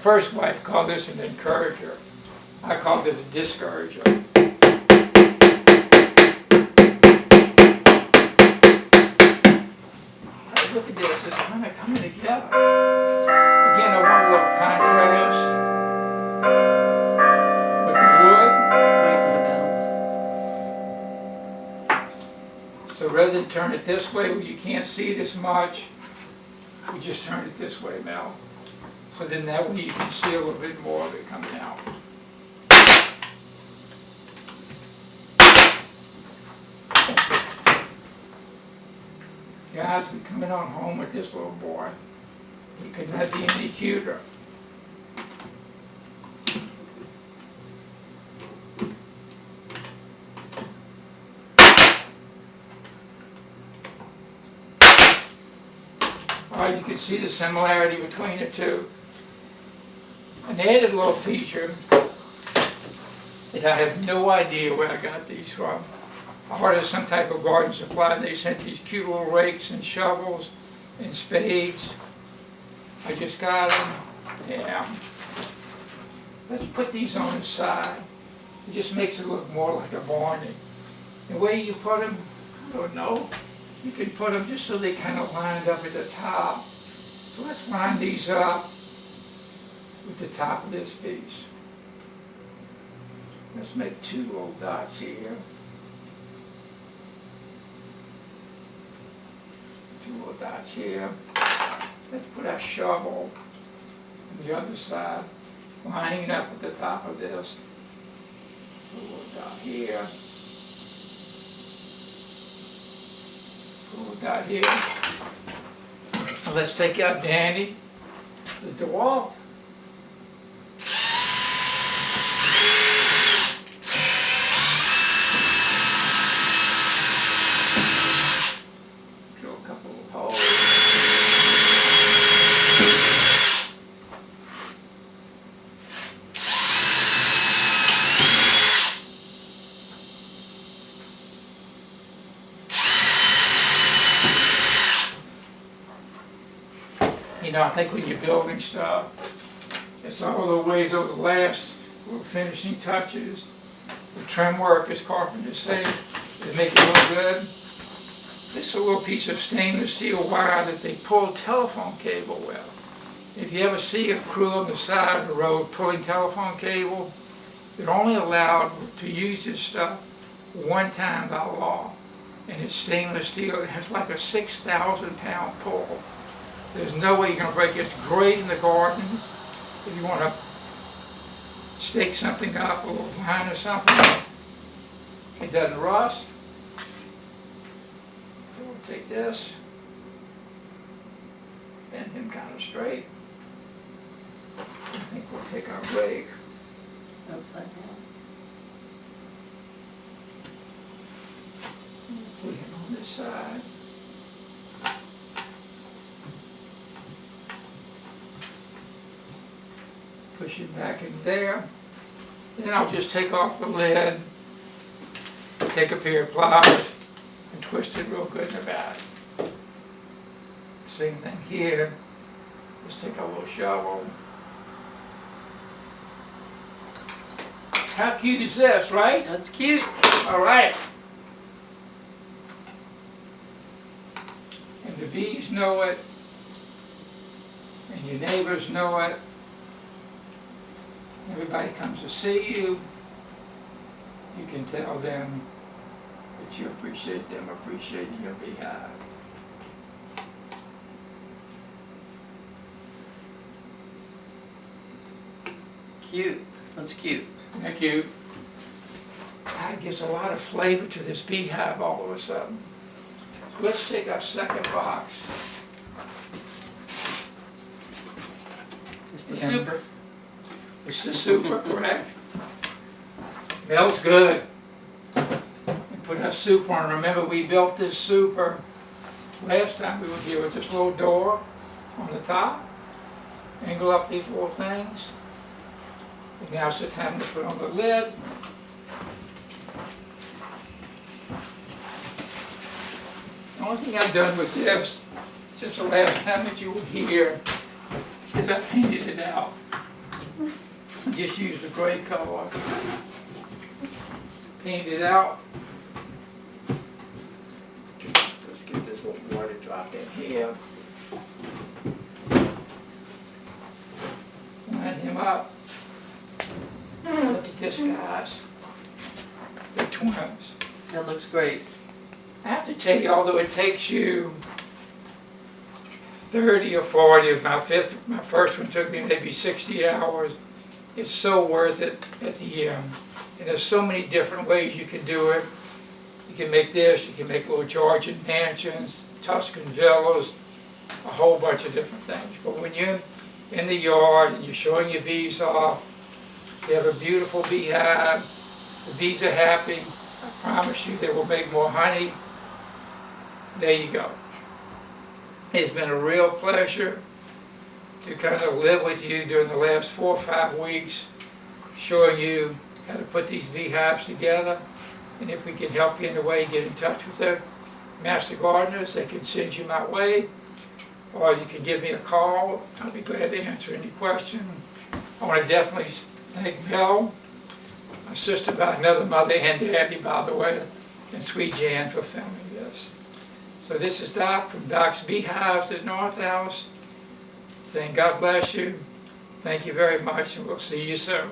first wife called this an encourager. I called it a discourager. Look at this, it's kind of coming together. Again, I want a little contrast with the wood. Right with the petals. So rather than turn it this way where you can't see it as much, we just turn it this way, Mel. So then that way you can see a little bit more of it coming out. Guys, we're coming on home with this little boy. He could not be any cuter. Alright, you can see the similarity between the two. An added little feature that I have no idea where I got these from. I ordered some type of garden supply and they sent these cute little rakes and shovels and spades. I just got them. Yeah. Let's put these on the side. It just makes it look more like a barn. The way you put them, I don't know. You can put them just so they kind of lined up at the top. So let's line these up with the top of this piece. Let's make two little dots here. Two little dots here. Let's put our shovel on the other side, lining it up at the top of this. Put a little dot here. Put a little dot here. Now let's take out Danny, the DeWalt. You know, I think when you're building stuff, it's all the ways over the last finishing touches. The trim work, as carpenters say, to make it look good. This is a little piece of stainless steel wire that they pull telephone cable with. If you ever see a crew on the side of the road pulling telephone cable, they're only allowed to use this stuff one time by law. And it's stainless steel. It has like a 6,000-pound pull. There's no way you're going to break it. It's great in the gardens. If you want to stake something up, a little vine or something, it doesn't rust. So we'll take this, bend him kind of straight. I think we'll take our rake. Upside down. Put him on this side. Push it back in there. Then I'll just take off the lid, take a pair of pliers, and twist it real good in the back. Same thing here. Just take a little shovel. How cute is this, right? That's cute. All right. And the bees know it, and your neighbors know it. Everybody comes to see you. You can tell them that you appreciate them appreciating your beehive. Cute. That's cute. Thank you. That gives a lot of flavor to this beehive all of a sudden. So let's take our second box. It's the super. It's the super, correct? Smells good. We put our super on. Remember, we built this super last time we were here with this little door on the top. Angle up these little things. And now's the time to put on the lid. The only thing I've done with this since the last time that you were here is I painted it out. Just use the gray color. Paint it out. Let's get this little water drop in here. Line him up. Look at this, guys. They're twins. That looks great. I have to tell you, although it takes you 30 or 40, my first one took me maybe 60 hours, it's so worth it at the end. And there's so many different ways you can do it. You can make this, you can make little Georgian mansions, Tuscan villas, a whole bunch of different things. But when you're in the yard and you're showing your bees off, you have a beautiful beehive, the bees are happy, I promise you they will make more honey. There you go. It's been a real pleasure to kind of live with you during the last 4 or 5 weeks, showing you how to put these beehives together. And if we can help you in a way, get in touch with the master gardeners. They can send you my way, or you can give me a call. I'll be glad to answer any question. I want to definitely thank Mel, my sister by another mother, and Daddy, by the way, and Sweet Jan for filming this. So this is Doc from Doc's Beehives at North House, saying God bless you. Thank you very much, and we'll see you soon.